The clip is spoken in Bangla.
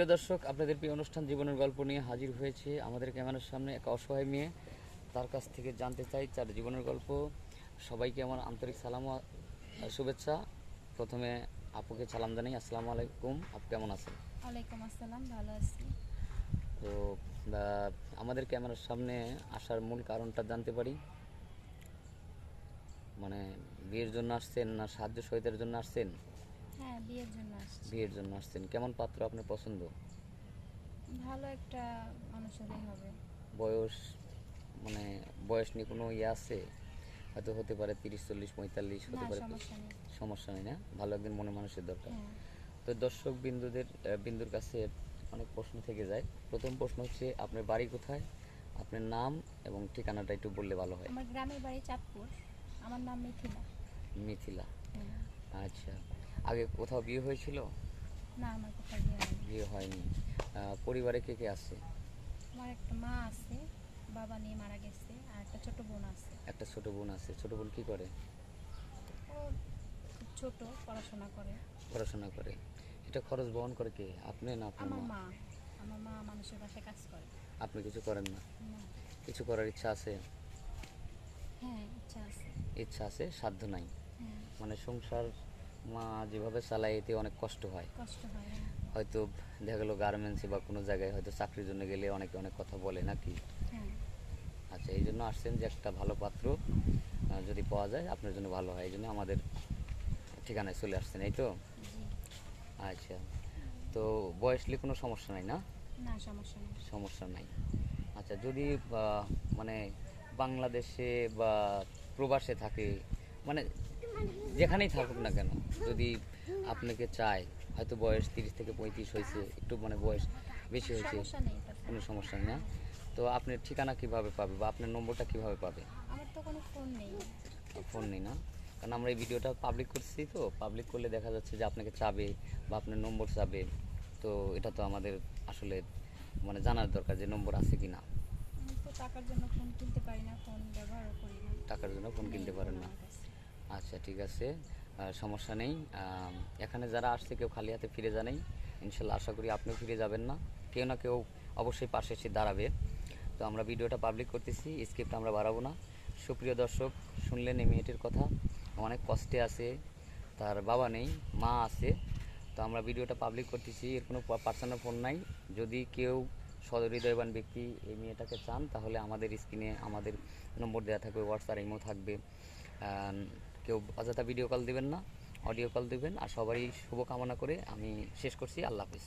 প্রিয় দর্শক, আপনাদের প্রিয় অনুষ্ঠান জীবনের গল্প নিয়ে হাজির হয়েছে আমাদের ক্যামেরার সামনে এক অসহায় মেয়ে। তার কাছ থেকে জানতে চাই তার জীবনের গল্প। সবাইকে আমার আন্তরিক সালাম ও শুভেচ্ছা। প্রথমে আপুকে সালাম জানাই, আসসালামু আলাইকুম। আপু কেমন আছেন? ওয়ালাইকুম আসসালাম, ভালো আছি। তো আমাদের ক্যামেরার সামনে আসার মূল কারণটা জানতে পারি? মানে বিয়ের জন্য আসছেন না সাহায্য সহায়তার জন্য আসছেন? হ্যাঁ, বিয়ের জন্য আসছি। বিয়ের জন্য আসছেন। কেমন পাত্র আপনার পছন্দ? ভালো একটা মানুষ হলেই হবে। বয়স, মানে বয়স নিয়ে কোনো ইয়ে আছে? হয়তো হতে পারে 30, 40, 45, না, হতে পারে। সমস্যা নেই। সমস্যা নেই না? ভালো একজন মনে মানুষের দরকার। হ্যাঁ। তো দর্শক বিন্দুর কাছে অনেক প্রশ্ন থেকে যায়। প্রথম প্রশ্ন হচ্ছে, আপনার বাড়ি কোথায়? আপনার নাম এবং ঠিকানাটা একটু বললে ভালো হয়। আমার গ্রামের বাড়ি চাঁদপুর। আমার নাম মিথিলা। মিথিলা। হ্যাঁ। আচ্ছা, আগে কোথাও বিয়ে হয়েছিল? না, আমার কোথাও বিয়ে হয়নি। বিয়ে হয়নি। পরিবারে কে কে আছে? আমার একটা মা আছে, বাবা নিয়ে মারা গেছে, আর একটা ছোট বোন আছে। একটা ছোট বোন আছে। ছোট বোন কি করে? ও খুব ছোট, পড়াশোনা করে। পড়াশোনা করে। এটা খরচ বহন করে কে, আপনি না আপনার আমার মা? মা। আমার মা মানুষের বাসায় কাজ করে। আপনি কিছু করেন না? না। কিছু করার ইচ্ছা আছে? হ্যাঁ, ইচ্ছা আছে। ইচ্ছা আছে, সাধ্য নাই। হ্যাঁ, মানে সংসার মা যেভাবে চালায় এতে অনেক কষ্ট হয়। কষ্ট হয়। হ্যাঁ। হয়তো দেখা গেলো গার্মেন্টসে বা কোনো জায়গায় হয়তো চাকরির জন্য গেলে অনেকে অনেক কথা বলে নাকি? হ্যাঁ। আচ্ছা, এই জন্য আসছেন যে একটা ভালো পাত্র যদি পাওয়া যায় আপনার জন্য ভালো হয়, এই জন্য আমাদের ঠিকানায় চলে আসছেন, এই তো? জি। আচ্ছা, তো বয়সলে কোনো সমস্যা নাই না? না, সমস্যা নেই। সমস্যা নাই। আচ্ছা, যদি মানে বাংলাদেশে বা প্রবাসে থাকে, মানে যেখানেই থাকুক না কেন, যদি আপনাকে চায়, হয়তো বয়স 30 থেকে 35 হয়েছে, একটু মানে বয়স বেশি হয়েছে, সমস্যা নেই তাতে। কোনো সমস্যা নেই না? তো আপনার ঠিকানা কিভাবে পাবে বা আপনার নম্বরটা কিভাবে পাবে? আমার তো কোনো ফোন নেই। ফোন নেই না? কারণ আমরা এই ভিডিওটা পাবলিক করছি, তো পাবলিক করলে দেখা যাচ্ছে যে আপনাকে চাবে বা আপনার নম্বর চাবে। তো এটা তো আমাদের আসলে মানে জানার দরকার যে নম্বর আছে কি না। আমি তো টাকার জন্য ফোন কিনতে পারি না, ফোন ব্যবহারও করি না। টাকার জন্য ফোন নেই কিনতে ফোন পারেন না? আমার কাছে। আচ্ছা, ঠিক আছে। সমস্যা নেই। এখানে যারা আসছে কেউ খালি হাতে ফিরে যায় নাই। ইনশাল্লাহ আশা করি আপনিও ফিরে যাবেন না। কেউ না কেউ অবশ্যই পাশে এসে দাঁড়াবে। তো আমরা ভিডিওটা পাবলিক করতেছি, স্ক্রিপ্ট আমরা বাড়াবো না। সুপ্রিয় দর্শক, শুনলেন এই মেয়েটির কথা। অনেক কষ্টে আছে, তার বাবা নেই, মা আছে। তো আমরা ভিডিওটা পাবলিক করতেছি, এর কোনো পার্সোনাল ফোন নাই। যদি কেউ সহৃদয়বান ব্যক্তি এই মেয়েটাকে চান, তাহলে আমাদের স্ক্রিনে আমাদের নম্বর দেওয়া থাকবে, হোয়াটসঅ্যাপ ইমো থাকবে। কেউ অযথা ভিডিও কল দিবেন না, অডিও কল দিবেন। আর সবারই শুভকামনা করে আমি শেষ করছি। আল্লাহ হাফিজ।